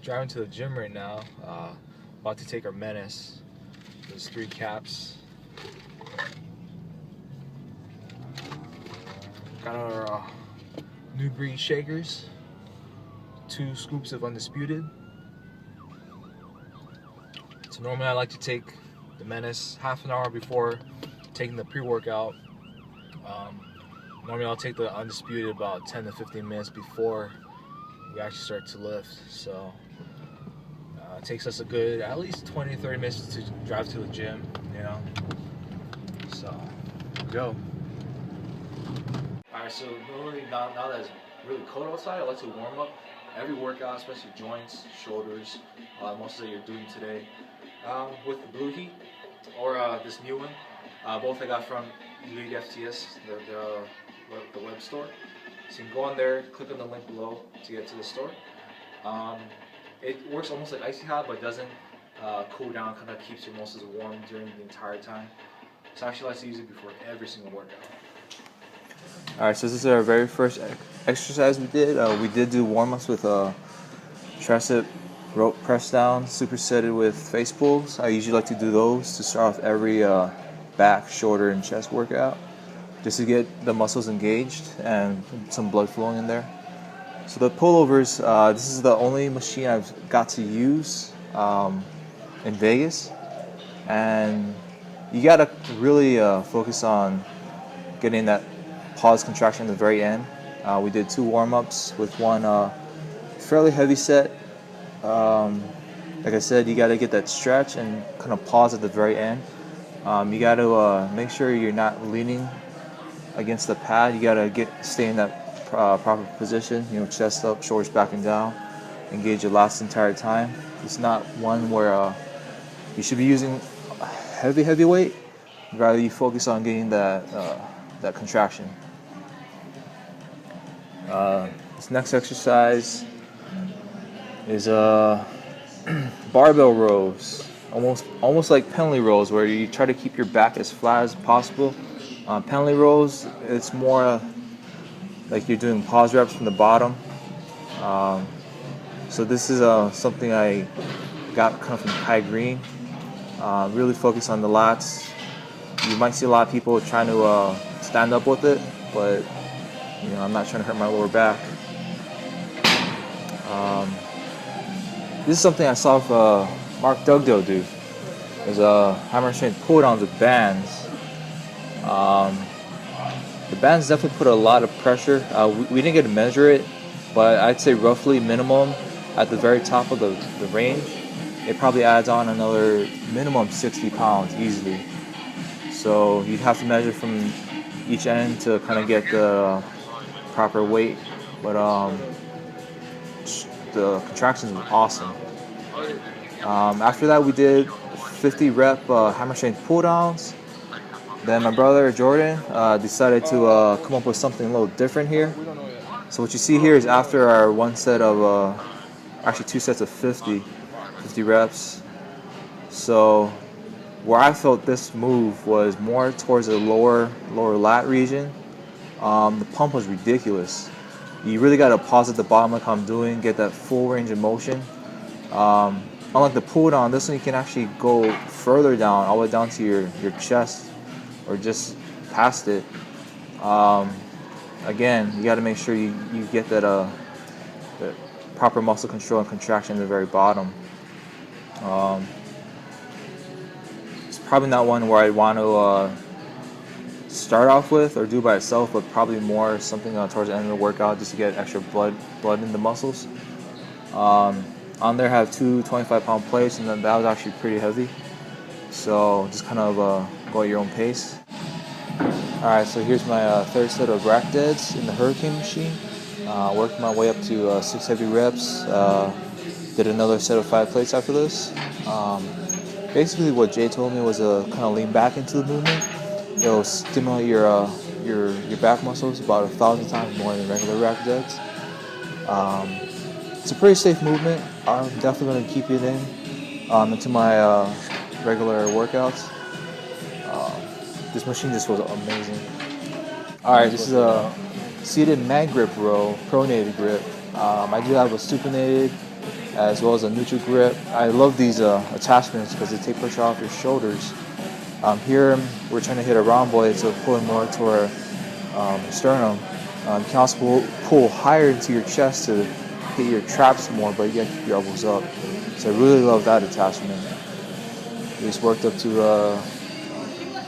driving to the gym right now. About to take our menace. There's 3 caps. Got our new breed shakers. 2 scoops of Undisputed. So normally I like to take the menace half an hour before taking the pre-workout. Normally I'll take the Undisputed about 10 to 15 minutes before we actually start to lift. So it takes us a good at least 20 to 30 minutes to drive to the gym, you know. So go. Alright, so normally now that it's really cold outside, I like to warm up every workout, especially joints, shoulders, most of that you're doing today, with the Blue Heat or this new one. Both I got from Elite FTS, the web store. So you can go on there, click on the link below to get to the store. It works almost like icy hot, but doesn't cool down, kind of keeps your muscles warm during the entire time. So I actually like to use it before every single workout. Alright, so this is our very first exercise we did. We did do warm-ups with Tricep Rope press down, supersetted with face pulls. I usually like to do those to start off every back, shoulder, and chest workout, just to get the muscles engaged and some blood flowing in there. So the pullovers, this is the only machine I've got to use in Vegas, and you gotta really focus on getting that pause contraction at the very end. We did 2 warm-ups with one fairly heavy set. Like I said, you gotta get that stretch and kind of pause at the very end. You gotta make sure you're not leaning against the pad. You gotta stay in that proper position. You know, chest up, shoulders back and down. Engage your lats the entire time. It's not one where you should be using heavy weight. Rather, you focus on getting that contraction. This next exercise is barbell rows, almost like penalty rows, where you try to keep your back as flat as possible. Penalty rows, it's more like you're doing pause reps from the bottom. So this is something I got kind of from Kai Green. Really focus on the lats. You might see a lot of people trying to stand up with it, but you know, I'm not trying to hurt my lower back. This is something I saw Mark Dugdale do. There's hammer strength pulldowns with bands. The bands definitely put a lot of pressure. We didn't get to measure it, but I'd say roughly minimum at the very top of the range, it probably adds on another minimum 60 pounds easily. So you'd have to measure from each end to kind of get the proper weight, but the contractions were awesome. After that, we did 50 rep hammer strength pull downs. Then my brother Jordan decided to come up with something a little different here. So what you see here is after our one set of actually 2 sets of 50 reps. So where I felt this move was more towards the lower lat region. The pump was ridiculous. You really got to pause at the bottom like I'm doing, get that full range of motion. Unlike the pull down, this one you can actually go further down, all the way down to your chest or just past it. Again, you got to make sure you get that proper muscle control and contraction at the very bottom. It's probably not one where I'd want to start off with or do by itself, but probably more something towards the end of the workout just to get extra blood in the muscles. On there I have 2 25-pound plates, and then that was actually pretty heavy. So just kind of go at your own pace. Alright, so here's my third set of rack deads in the Hurricane machine. Worked my way up to 6 heavy reps. Did another set of 5 plates after this. Basically what Jay told me was kind of lean back into the movement. It'll stimulate your back muscles about 1,000 times more than regular rack deads. It's a pretty safe movement. I'm definitely going to keep it into my regular workouts. This machine just was amazing. Alright, this is a seated mag grip row, pronated grip. I do have a supinated as well as a neutral grip. I love these attachments because they take pressure off your shoulders. Here we're trying to hit a round blade, so pulling more to our sternum. You can also pull higher into your chest to hit your traps more, but you gotta keep your elbows up. So I really love that attachment. We just worked up to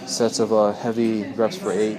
sets of heavy reps for 8.